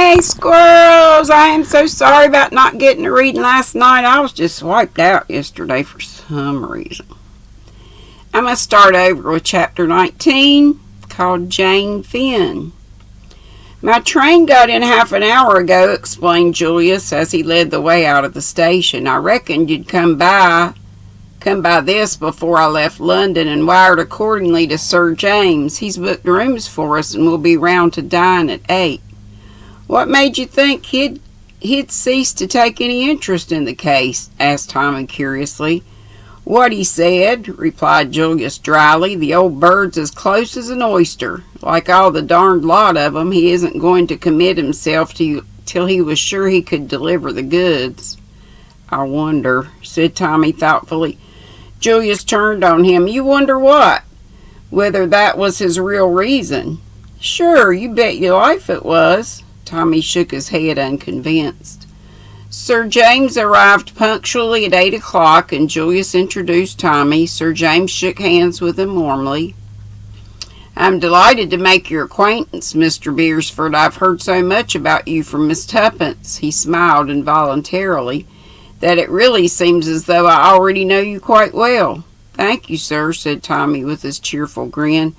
Hey, squirrels! I am so sorry about not getting to reading last night. I was just wiped out yesterday for some reason. I'm going to start over with chapter 19, called Jane Finn. My train got in half an hour ago, explained Julius as he led the way out of the station. I reckoned you'd come by this before I left London and wired accordingly to Sir James. He's booked rooms for us and will be round to dine at 8. What made you think he'd ceased to take any interest in the case? Asked Tommy curiously. What he said, replied Julius dryly. The old bird's as close as an oyster. Like all the darned lot of 'em, he isn't going to commit himself till he was sure he could deliver the goods. I wonder, said Tommy thoughtfully. Julius turned on him. You wonder what? Whether that was his real reason. Sure, you bet your life it was. Tommy shook his head unconvinced. Sir James arrived punctually at 8 o'clock and Julius introduced Tommy. Sir James shook hands with him warmly. I'm delighted to make your acquaintance, Mr. Beresford. I've heard so much about you from Miss Tuppence. He smiled involuntarily. That it really seems as though I already know you quite well. Thank you, sir, said Tommy with his cheerful grin.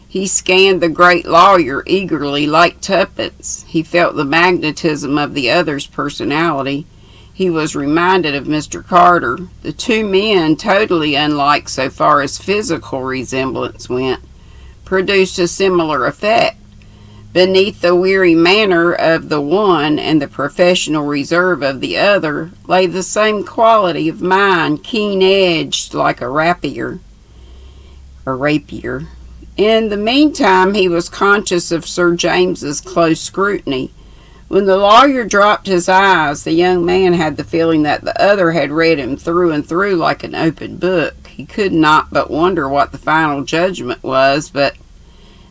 He scanned the great lawyer eagerly, like Tuppence. He felt the magnetism of the other's personality. He was reminded of Mr. Carter. The two men, totally unlike so far as physical resemblance went, produced a similar effect. Beneath the weary manner of the one and the professional reserve of the other lay the same quality of mind, keen-edged like a rapier. In the meantime, he was conscious of Sir James's close scrutiny. When the lawyer dropped his eyes, the young man had the feeling that the other had read him through and through like an open book. He could not but wonder what the final judgment was, but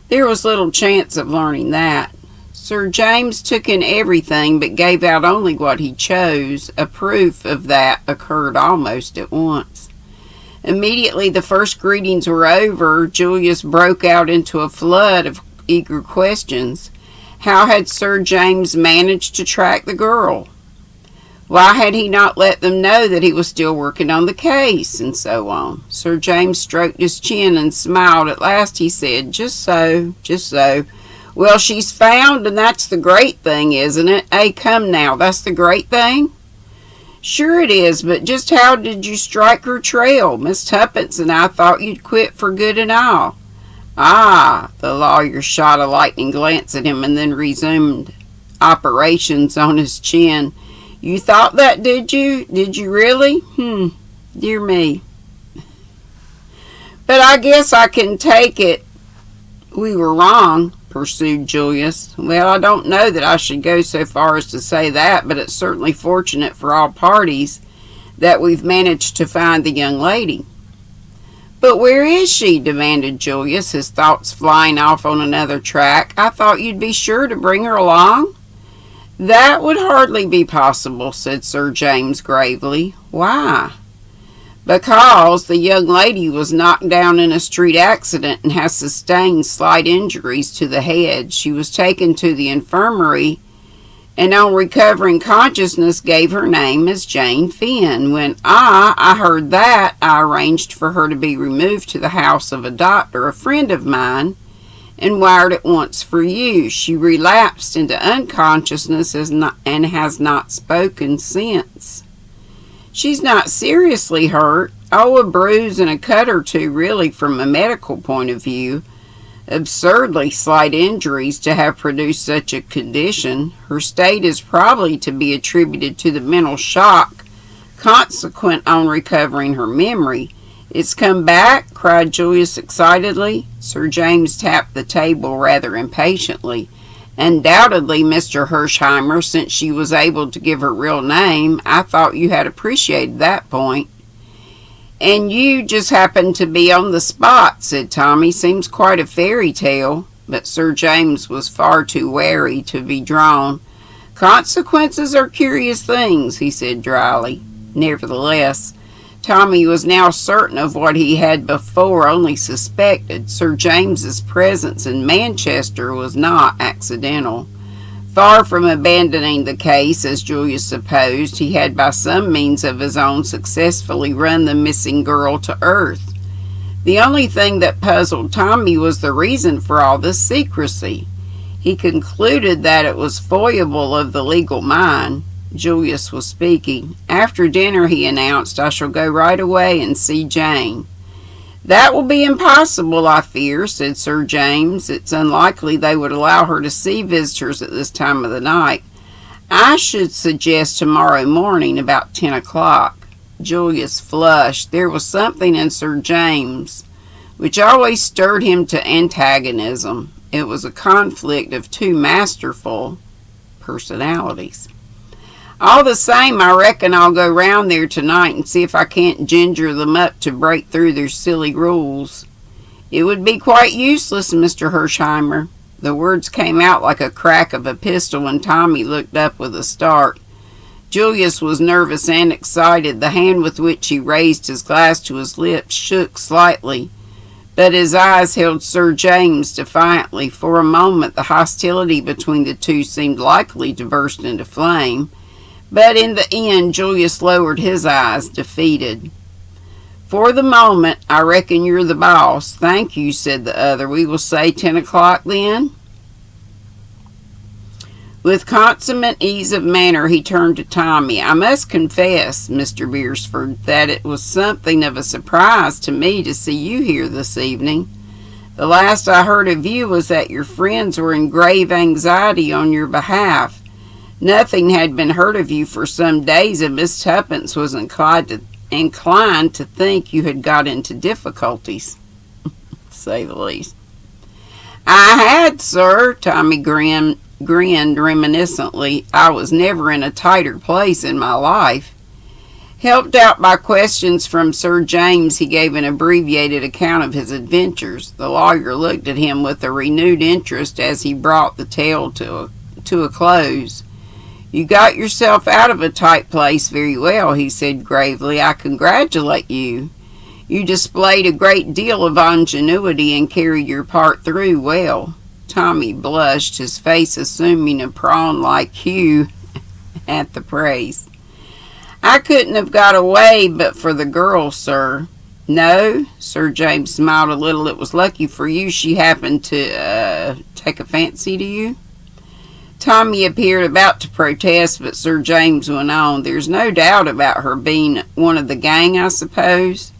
there was little chance of learning that. Sir James took in everything but gave out only what he chose. A proof of that occurred almost at once. Immediately the first greetings were over, Julius broke out into a flood of eager questions. How had Sir James managed to track the girl? Why had he not let them know that he was still working on the case, and so on? Sir James stroked his chin and smiled. At last he said, just so. Well, she's found, and that's the great thing, isn't it? Come now, that's the great thing? Sure it is, but just how did you strike her trail? Miss Tuppence and I thought you'd quit for good and all. Ah, the lawyer shot a lightning glance at him and then resumed operations on his chin. You thought that, did you? Did you really? Dear me. But I guess I can take it we were wrong, pursued Julius. Well, I don't know that I should go so far as to say that, but it's certainly fortunate for all parties that we've managed to find the young lady. But where is she? Demanded Julius, his thoughts flying off on another track. I thought you'd be sure to bring her along. That would hardly be possible, said Sir James gravely. Why? Because the young lady was knocked down in a street accident and has sustained slight injuries to the head. She was taken to the infirmary and on recovering consciousness gave her name as Jane Finn. When I heard that, I arranged for her to be removed to the house of a doctor, a friend of mine, and wired at once for you. She relapsed into unconsciousness and has not spoken since. She's not seriously hurt. Oh, a bruise and a cut or two, really, from a medical point of view. Absurdly slight injuries to have produced such a condition. Her state is probably to be attributed to the mental shock consequent on recovering her memory. It's come back? Cried Julius excitedly. Sir James tapped the table rather impatiently. Undoubtedly, Mr. Hersheimer, since she was able to give her real name, I thought you had appreciated that point. And you just happened to be on the spot, said Tommy. Seems quite a fairy tale. But Sir James was far too wary to be drawn. Consequences are curious things, he said dryly. Nevertheless, Tommy was now certain of what he had before only suspected. Sir James's presence in Manchester was not accidental. Far from abandoning the case, as Julius supposed, he had by some means of his own successfully run the missing girl to earth. The only thing that puzzled Tommy was the reason for all this secrecy. He concluded that it was foible of the legal mind. Julius was speaking. "After dinner," he announced, "I shall go right away and see Jane." "That will be impossible, I fear," said Sir James. "It's unlikely they would allow her to see visitors at this time of the night. I should suggest tomorrow morning about 10 o'clock. Julius flushed. There was something in Sir James which always stirred him to antagonism. It was a conflict of two masterful personalities. "All the same, I reckon I'll go round there tonight and see if I can't ginger them up to break through their silly rules." "It would be quite useless, Mr. Hersheimer." The words came out like a crack of a pistol, and Tommy looked up with a start. Julius was nervous and excited. The hand with which he raised his glass to his lips shook slightly, but his eyes held Sir James defiantly. For a moment the hostility between the two seemed likely to burst into flame, but in the end Julius lowered his eyes, defeated. "For the moment, I reckon you're the boss." "Thank you," said the other. "We will say 10 o'clock then?" With consummate ease of manner he turned to Tommy. "I must confess, Mr. Beresford, that it was something of a surprise to me to see you here this evening. The last I heard of you was that your friends were in grave anxiety on your behalf. Nothing had been heard of you for some days, and Miss Tuppence was inclined to think you had got into difficulties, to say the least." "I had, sir," Tommy grinned reminiscently. "I was never in a tighter place in my life." Helped out by questions from Sir James, he gave an abbreviated account of his adventures. The lawyer looked at him with a renewed interest as he brought the tale to a close. "You got yourself out of a tight place very well," he said gravely. "I congratulate you. You displayed a great deal of ingenuity and carried your part through well." Tommy blushed, his face assuming a prawn-like hue at the praise. "I couldn't have got away but for the girl, sir." "No?" Sir James smiled a little. "It was lucky for you she happened to take a fancy to you." Tommy appeared about to protest, but Sir James went on. "There's no doubt about her being one of the gang, I suppose?"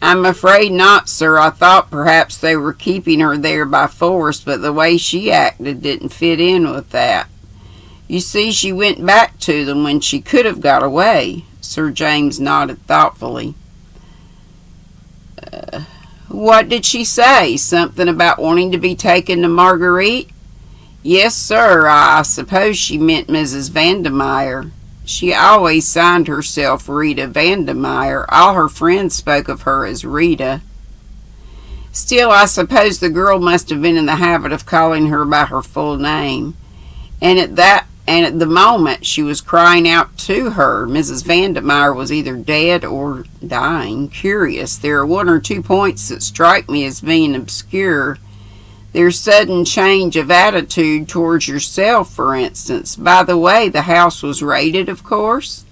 "I'm afraid not, sir. I thought perhaps they were keeping her there by force, but the way she acted didn't fit in with that. You see, she went back to them when she could have got away." Sir James nodded thoughtfully. "What did she say? Something about wanting to be taken to Marguerite?" "Yes, sir. I suppose she meant Mrs. Vandemeyer. She always signed herself Rita Vandemeyer. All her friends spoke of her as Rita. Still, I suppose the girl must have been in the habit of calling her by her full name. And at the moment she was crying out to her, Mrs. Vandemeyer was either dead or dying. Curious. There are one or two points that strike me as being obscure. Their sudden change of attitude towards yourself, for instance. By the way, the house was raided, of course?"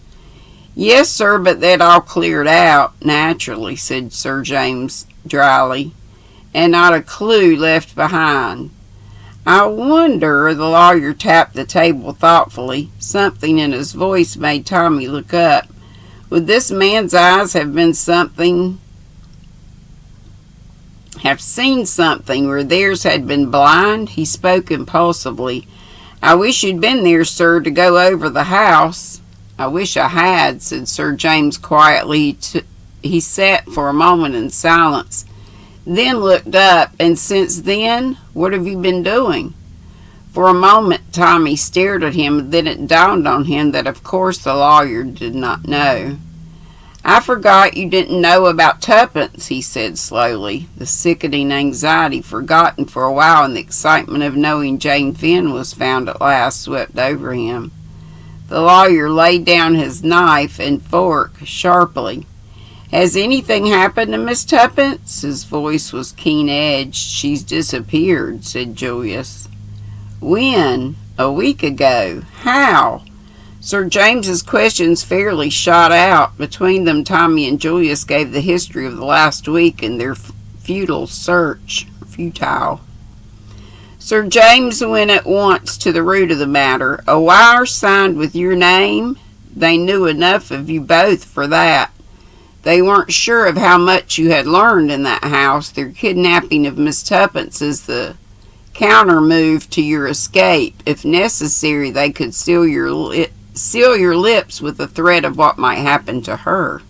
"Yes, sir, but that all cleared out, naturally," said Sir James dryly, "and not a clue left behind. I wonder," the lawyer tapped the table thoughtfully. Something in his voice made Tommy look up. Would this man's eyes have seen something where theirs had been blind? He spoke impulsively. "I wish you'd been there, sir, to go over the house." "I wish I had," said Sir James quietly. He sat for a moment in silence, then looked up. "And since then, what have you been doing?" For a moment Tommy stared at him, then it dawned on him that of course the lawyer did not know. "I forgot you didn't know about Tuppence," he said slowly, the sickening anxiety forgotten for a while in the excitement of knowing Jane Finn was found at last swept over him. The lawyer laid down his knife and fork sharply. "Has anything happened to Miss Tuppence?" His voice was keen-edged. "She's disappeared," said Julius. "When?" A week ago. How? Sir James's questions fairly shot out. Between them, Tommy and Julius gave the history of the last week and their futile search. Futile. Sir James went at once to the root of the matter. A wire signed with your name? They knew enough of you both for that. They weren't sure of how much you had learned in that house. Their kidnapping of Miss Tuppence is the counter move to your escape. If necessary, they could seal your lips with the threat of what might happen to her.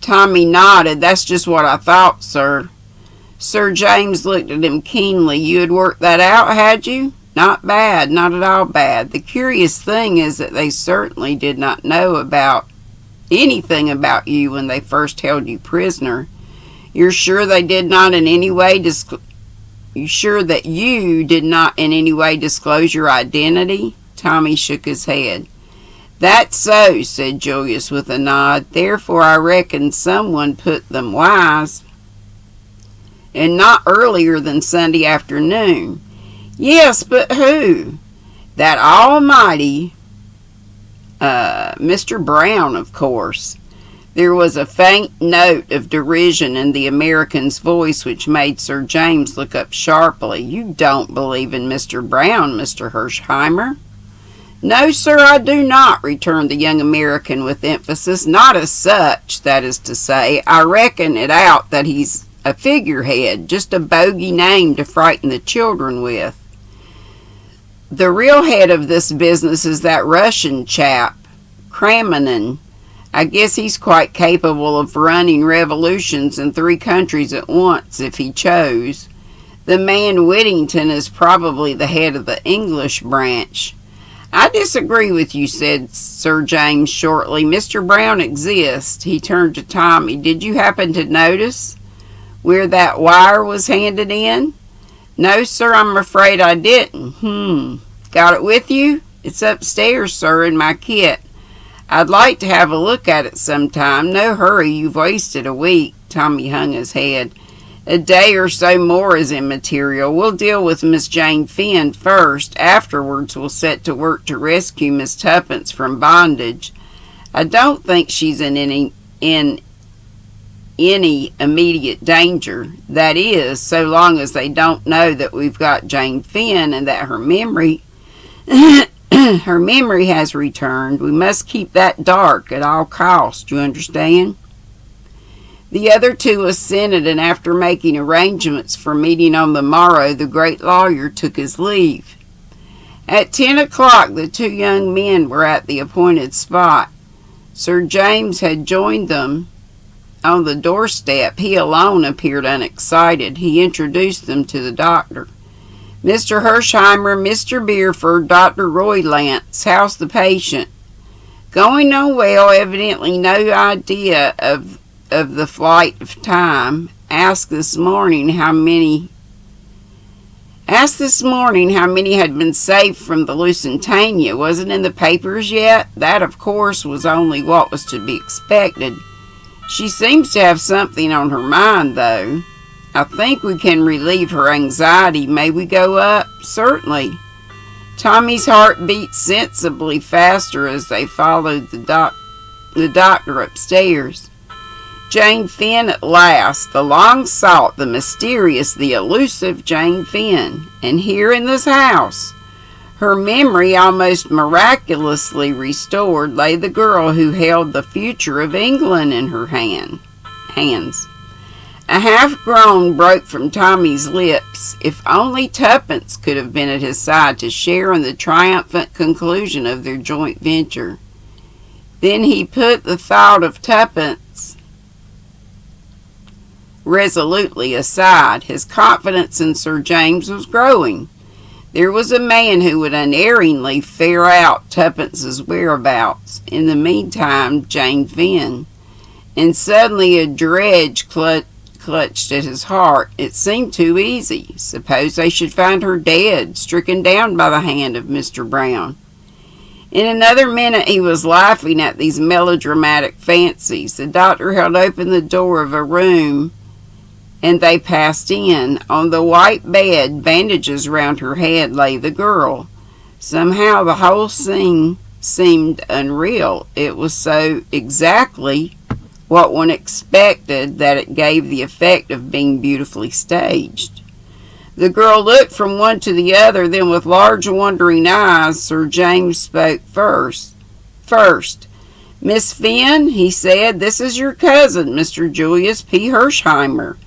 Tommy nodded. That's just what I thought, sir. Sir James looked at him keenly. You had worked that out, had you? Not bad, not at all bad. The curious thing is that they certainly did not know about anything about you when they first held you prisoner. You're sure they did not in any way You sure that you did not in any way disclose your identity? Tommy shook his head. That's so, said Julius with a nod. Therefore I reckon someone put them wise. And not earlier than Sunday afternoon. Yes, but who? That almighty Mr. Brown, of course. There was a faint note of derision in the American's voice which made Sir James look up sharply. You don't believe in Mr. Brown, Mr. Hersheimer? No, sir, I do not, returned the young American with emphasis. Not as such, that is to say. I reckon it out that he's a figurehead, just a bogey name to frighten the children with. The real head of this business is that Russian chap, Kramanin. I guess he's quite capable of running revolutions in 3 countries at once if he chose. The man Whittington is probably the head of the English branch. I disagree with you, said Sir James shortly. Mr. Brown exists. He turned to Tommy. Did you happen to notice where that wire was handed in? No, sir, I'm afraid I didn't. Got it with you? It's upstairs, sir, in my kit. I'd like to have a look at it sometime. No hurry, you've wasted a week. Tommy hung his head. A day or so more is immaterial. We'll deal with Miss Jane Finn first. Afterwards, we'll set to work to rescue Miss Tuppence from bondage. I don't think she's in any immediate danger. That is, so long as they don't know that we've got Jane Finn and that her memory her memory has returned. We must keep that dark at all costs, you understand? The other two assented, and after making arrangements for meeting on the morrow, the great lawyer took his leave. At 10 o'clock, the 2 young men were at the appointed spot. Sir James had joined them on the doorstep. He alone appeared unexcited. He introduced them to the doctor. Mr. Hersheimer, Mr. Beerford, Dr. Roy Lance. How's the patient? Going on well, evidently no idea of the flight of time. Asked this morning how many had been saved from the Lusitania. Wasn't in the papers yet? That, of course, was only what was to be expected. She seems to have something on her mind, though. I think we can relieve her anxiety. May we go up? Certainly. Tommy's heart beat sensibly faster as they followed the doctor upstairs. Jane Finn at last, the long sought, the mysterious, the elusive Jane Finn. And here in this house, her memory almost miraculously restored, lay the girl who held the future of England in her hands. A half-groan broke from Tommy's lips. If only Tuppence could have been at his side to share in the triumphant conclusion of their joint venture. Then he put the thought of Tuppence resolutely aside. His confidence in Sir James was growing. There was a man who would unerringly ferret out Tuppence's whereabouts. In the meantime, Jane Finn. And suddenly a dread clutched at his heart. It seemed too easy. Suppose they should find her dead, stricken down by the hand of Mr. Brown. In another minute he was laughing at these melodramatic fancies. The doctor held open the door of a room, and they passed in. On the white bed, bandages round her head, lay the girl. Somehow the whole scene seemed unreal. It was so exactly what one expected that it gave the effect of being beautifully staged. The girl looked from one to the other, then with large wondering eyes, Sir James spoke first. Miss Finn, he said, this is your cousin, Mr. Julius P. Hersheimer.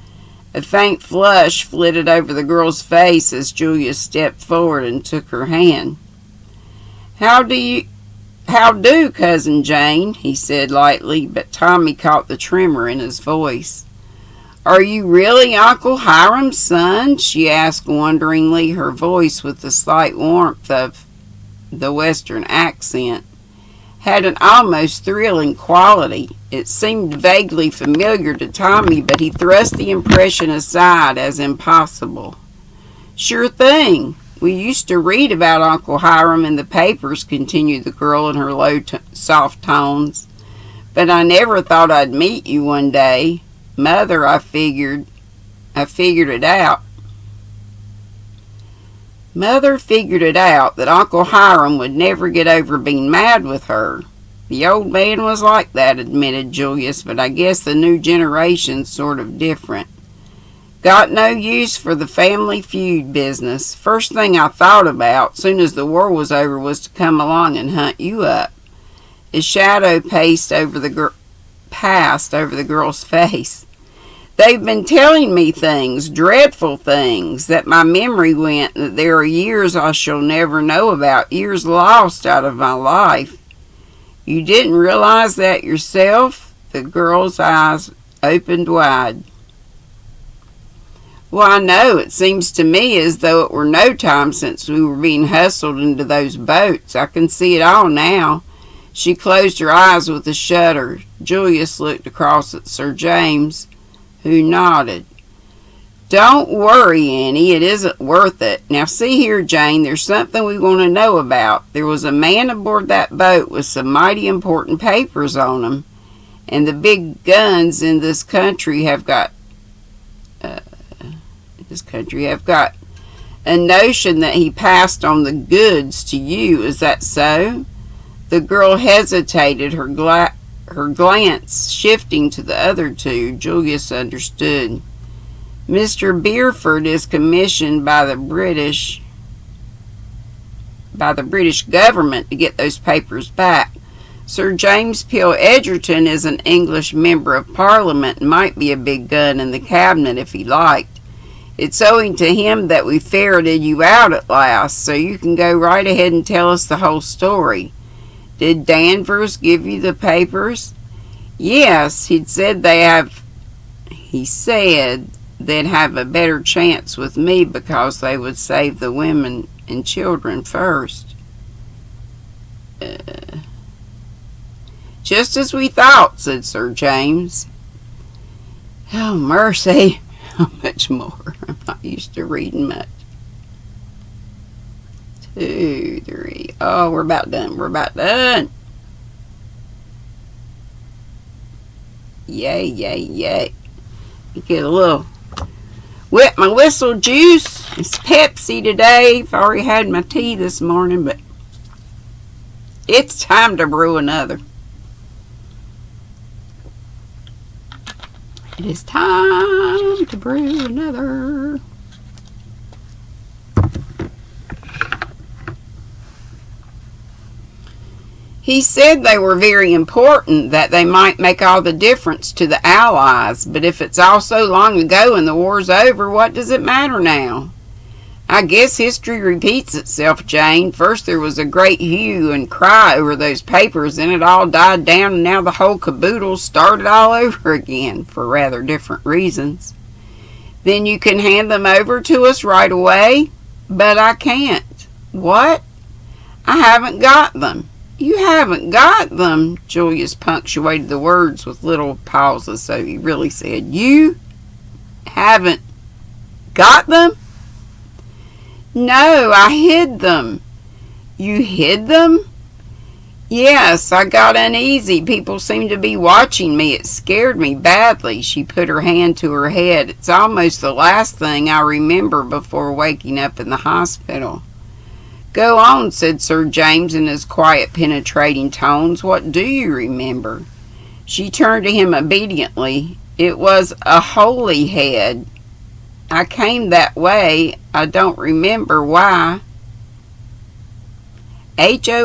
A faint flush flitted over the girl's face as Julius stepped forward and took her hand. How do, Cousin Jane, he said lightly, but Tommy caught the tremor in his voice. Are you really Uncle Hiram's son? She asked wonderingly, her voice with the slight warmth of the Western accent had an almost thrilling quality. It seemed vaguely familiar to Tommy, but he thrust the impression aside as impossible. Sure thing. We used to read about Uncle Hiram in the papers, continued the girl in her low, soft tones. But I never thought I'd meet you one day. Mother, I figured it out. Mother figured it out that Uncle Hiram would never get over being mad with her. The old man was like that, admitted Julius, but I guess the new generation's sort of different. Got no use for the family feud business. First thing I thought about, soon as the war was over, was to come along and hunt you up. His shadow passed over the girl's face. They've been telling me things, dreadful things, that my memory went, that there are years I shall never know about, years lost out of my life. You didn't realize that yourself? The girl's eyes opened wide. Well, I know. It seems to me as though it were no time since we were being hustled into those boats. I can see it all now. She closed her eyes with a shudder. Julius looked across at Sir James, who nodded. Don't worry, Annie. It isn't worth it. Now, see here, Jane, there's something we want to know about. There was a man aboard that boat with some mighty important papers on him, and the big guns in this country have got a notion that he passed on the goods to you. Is that so? The girl hesitated, her glance shifting to the other two. Julius understood. Mr. Beerford is commissioned by the British government to get those papers back. Sir James Peel Edgerton is an English member of Parliament and might be a big gun in the cabinet if he liked. It's owing to him that we ferreted you out at last, so you can go right ahead and tell us the whole story. Did Danvers give you the papers? Yes, he said they'd have a better chance with me because they would save the women and children first. Just as we thought, said Sir James. Oh, mercy. How much more? I'm not used to reading much. 2, 3. Oh, we're about done. Yay, yay, yay. Get a little wet my whistle juice. It's Pepsi today. I've already had my tea this morning, but it's time to brew another. It is time to brew another. He said they were very important, that they might make all the difference to the Allies, but if it's all so long ago and the war's over, what does it matter now? I guess history repeats itself, Jane. First there was a great hue and cry over those papers, then it all died down, and now the whole caboodle started all over again, for rather different reasons. Then you can hand them over to us right away? But I can't. What? I haven't got them. You haven't got them? Julius punctuated the words with little pauses, so he really said, You haven't got them? No, I hid them. You hid them? Yes, I got uneasy. People seemed to be watching me. It scared me badly. She put her hand to her head. It's almost the last thing I remember before waking up in the hospital. "Go on," said Sir James in his quiet, penetrating tones. "What do you remember?" She turned to him obediently. "It was a holy head. I came that way. I don't remember why." Holyhead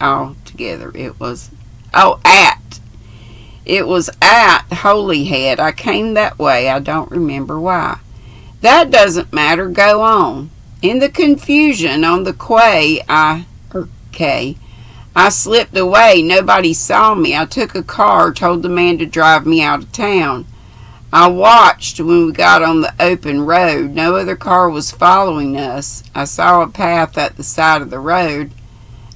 all together. It was at Holyhead. I came that way. I don't remember why. "That doesn't matter. Go on." "In the confusion on the quay, I slipped away. Nobody saw me. I took a car, told the man to drive me out of town. I watched when we got on the open road. No other car was following us. I saw a path at the side of the road.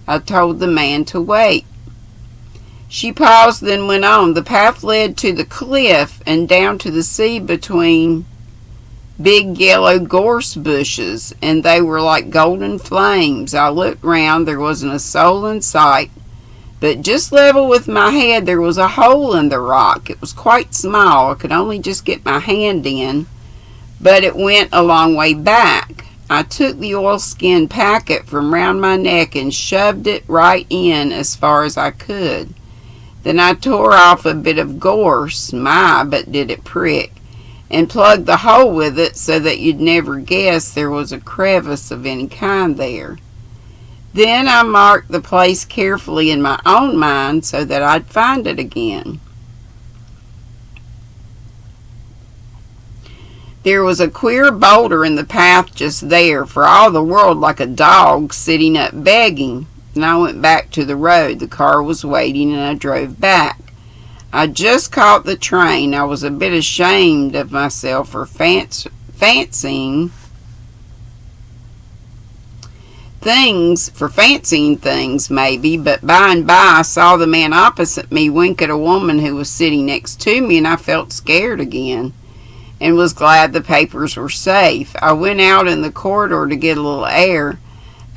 I told the man to wait." She paused, then went on. "The path led to the cliff and down to the sea between big yellow gorse bushes, and they were like golden flames. I looked round. There wasn't a soul in sight, but just level with my head there was a hole in the rock. It was quite small. I could only just get my hand in, but it went a long way back. I took the oilskin packet from round my neck and shoved it right in as far as I could. Then I tore off a bit of gorse, but did it prick, and plugged the hole with it so that you'd never guess there was a crevice of any kind there. Then I marked the place carefully in my own mind so that I'd find it again. There was a queer boulder in the path just there, for all the world like a dog sitting up begging, and I went back to the road. The car was waiting, and I drove back. I just caught the train. I was a bit ashamed of myself for fancying things maybe, but by and by I saw the man opposite me wink at a woman who was sitting next to me, and I felt scared again and was glad the papers were safe. I went out in the corridor to get a little air.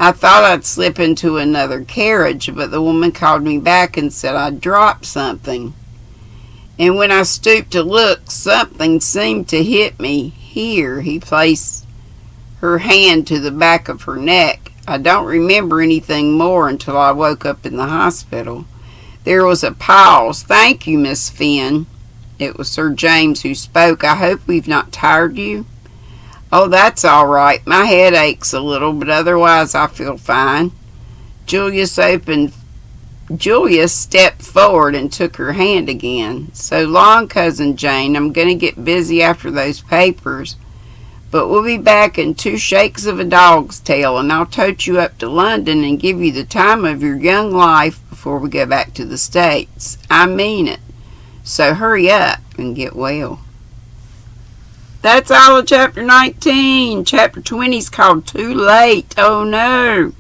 I thought I'd slip into another carriage, but the woman called me back and said I'd dropped something. And when I stooped to look, something seemed to hit me here. He placed her hand to the back of her neck. I don't remember anything more until I woke up in the hospital. There was a pause. "Thank you, Miss Finn." It was Sir James who spoke. "I hope we've not tired you." "Oh, that's all right. My head aches a little, but otherwise I feel fine." Julia stepped forward and took her hand again. "So long, Cousin Jane. I'm going to get busy after those papers, but we'll be back in 2 shakes of a dog's tail, and I'll tote you up to London and give you the time of your young life before we go back to the States. I mean it. So hurry up and get well." That's all of Chapter 19. Chapter 20 is called Too Late. Oh no.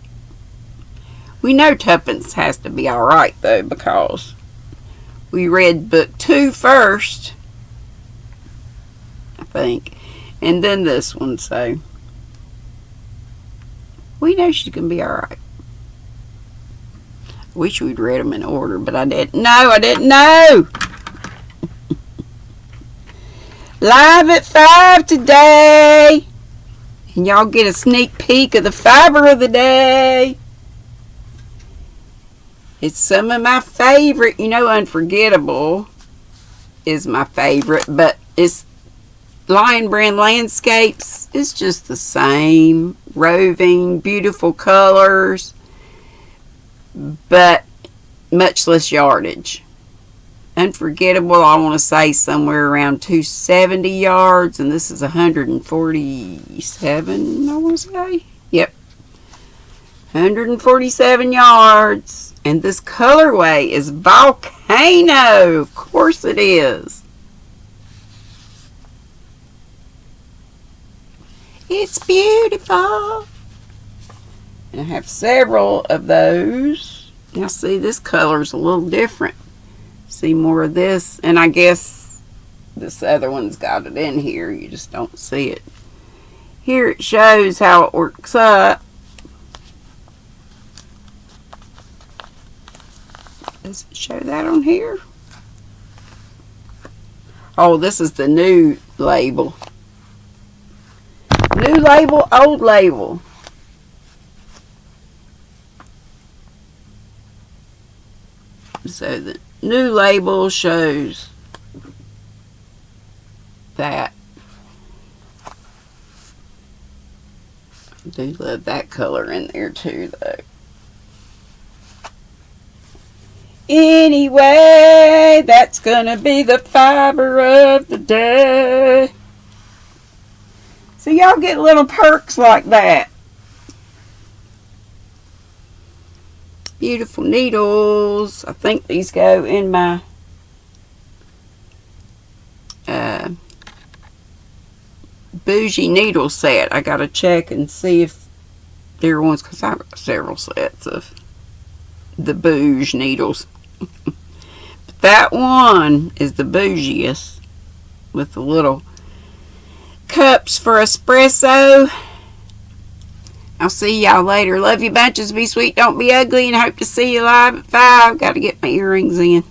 We know Tuppence has to be alright though, because we read book 2 first, I think, and then this one, so we know she's going to be alright. I wish we'd read them in order, but I didn't know. Live at 5 today, and y'all get a sneak peek of the fiber of the day. It's some of my favorite. Unforgettable is my favorite, but it's Lion Brand Landscapes. It's just the same. Roving, beautiful colors, but much less yardage. Unforgettable, I want to say somewhere around 270 yards, and this is 147, I want to say. Yep. 147 yards. And this colorway is Volcano. Of course it is. It's beautiful. And I have several of those. Now see, this color's a little different. See more of this. And I guess this other one's got it in here. You just don't see it. Here it shows how it works up. Does it show that on here? Oh, this is the new label. New label, old label. So the new label shows that. I do love that color in there too, though. Anyway, that's gonna be the fiber of the day. So y'all get little perks like that. Beautiful needles. I think these go in my bougie needle set. I gotta check and see if there are ones, because I've got several sets of the bouge needles. But that one is the bougiest, with the little cups for espresso. I'll see y'all later. Love you bunches. Be sweet, don't be ugly, and hope to see you live at 5. Got to get my earrings in.